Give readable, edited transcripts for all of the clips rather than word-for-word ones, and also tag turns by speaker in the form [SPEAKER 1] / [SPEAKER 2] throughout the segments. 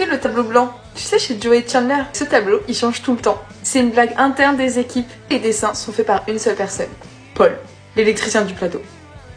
[SPEAKER 1] Le tableau blanc, tu sais, chez Joey et Chandler, ce tableau il change tout le temps. C'est une blague interne des équipes. Les dessins sont faits par une seule personne, Paul, l'électricien du plateau.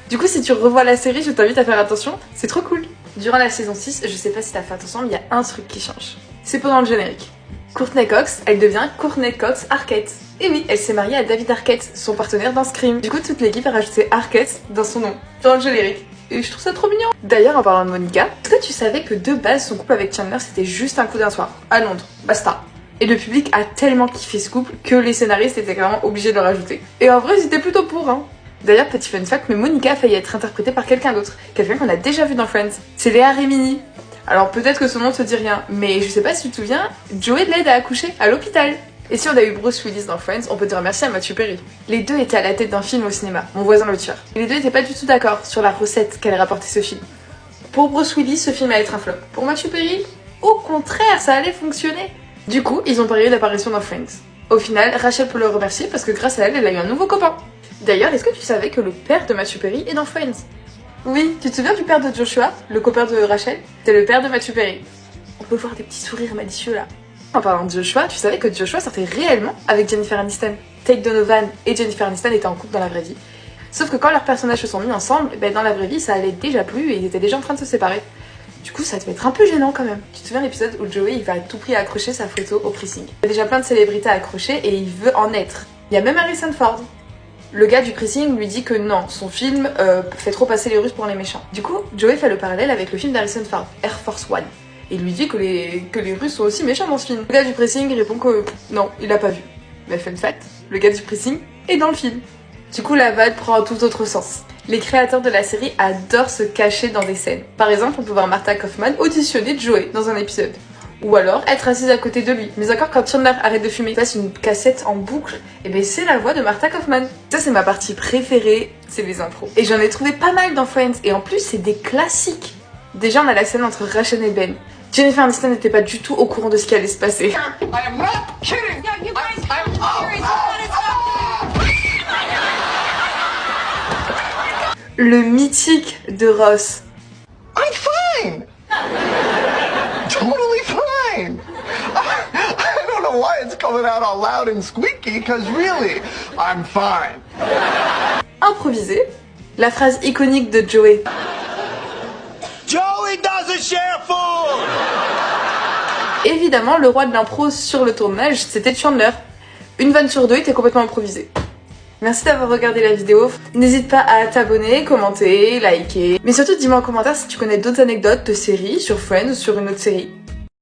[SPEAKER 1] Du coup, si tu revois la série, je t'invite à faire attention, c'est trop cool. Durant la saison 6, je sais pas si t'as fait attention, mais il y a un truc qui change. C'est pendant le générique. Courtney Cox, elle devient Courtney Cox Arquette. Et oui, elle s'est mariée à David Arquette, son partenaire dans Scream. Du coup, toute l'équipe a rajouté Arquette dans son nom, dans le générique. Et je trouve ça trop mignon. D'ailleurs, en parlant de Monica, est-ce que tu savais que de base, son couple avec Chandler, c'était juste un coup d'un soir, à Londres, basta. Et le public a tellement kiffé ce couple que les scénaristes étaient clairement obligés de le rajouter. Et en vrai, ils étaient plutôt pour, hein. D'ailleurs, petit fun fact, mais Monica a failli être interprétée par quelqu'un d'autre, quelqu'un qu'on a déjà vu dans Friends. C'est Léa Remini. Alors peut-être que son nom te dit rien, mais je sais pas si tu te souviens, Joey l'aide à accoucher à l'hôpital. Et si on a eu Bruce Willis dans Friends, on peut te remercier à Matthew Perry. Les deux étaient à la tête d'un film au cinéma, Mon voisin le tueur. Et les deux étaient pas du tout d'accord sur la recette qu'allait rapporter ce film. Pour Bruce Willis, ce film allait être un flop. Pour Matthew Perry, au contraire, ça allait fonctionner. Du coup, ils ont parié d'apparition dans Friends. Au final, Rachel peut le remercier parce que grâce à elle, elle a eu un nouveau copain. D'ailleurs, est-ce que tu savais que le père de Matthew Perry est dans Friends? Oui, tu te souviens du père de Joshua, le copain de Rachel? C'est le père de Matthew Perry. On peut voir des petits sourires malicieux là. En parlant de Joshua, tu savais que Joshua sortait réellement avec Jennifer Aniston. Tate Donovan et Jennifer Aniston étaient en couple dans la vraie vie. Sauf que quand leurs personnages se sont mis ensemble, dans la vraie vie ça allait déjà plus et ils étaient déjà en train de se séparer. Du coup ça devait être un peu gênant quand même. Tu te souviens de l'épisode où Joey il va à tout prix accrocher sa photo au pressing. Il y a déjà plein de célébrités à accrocher et il veut en être. Il y a même Harrison Ford. Le gars du pressing lui dit que non, son film fait trop passer les Russes pour les méchants. Du coup, Joey fait le parallèle avec le film d'Harrison Ford, Air Force One. Et il lui dit que les Russes sont aussi méchants dans ce film. Le gars du pressing répond que non, il l'a pas vu. Mais fun fact, le gars du pressing est dans le film. Du coup, la vanne prend un tout autre sens. Les créateurs de la série adorent se cacher dans des scènes. Par exemple, on peut voir Martha Kaufman auditionner Joey dans un épisode. Ou alors être assise à côté de lui. Mais encore quand Chandler arrête de fumer, passe une cassette en boucle, et ben c'est la voix de Martha Kaufman. Ça c'est ma partie préférée, c'est les intros. Et j'en ai trouvé pas mal dans Friends, et en plus c'est des classiques. Déjà on a la scène entre Rachel et Ben. Jennifer Aniston n'était pas du tout au courant de ce qui allait se passer. Le mythique de Ross.
[SPEAKER 2] I'm fine. Totally fine. I don't know why it's coming out all loud and squeaky, because really, I'm fine.
[SPEAKER 1] Improvisé, la phrase iconique de Joey.
[SPEAKER 2] Joey doesn't share food.
[SPEAKER 1] Évidemment, le roi de l'impro sur le tournage, c'était Chandler. Une vanne sur deux était complètement improvisée. Merci d'avoir regardé la vidéo. N'hésite pas à t'abonner, commenter, liker. Mais surtout, dis-moi en commentaire si tu connais d'autres anecdotes de séries sur Friends ou sur une autre série.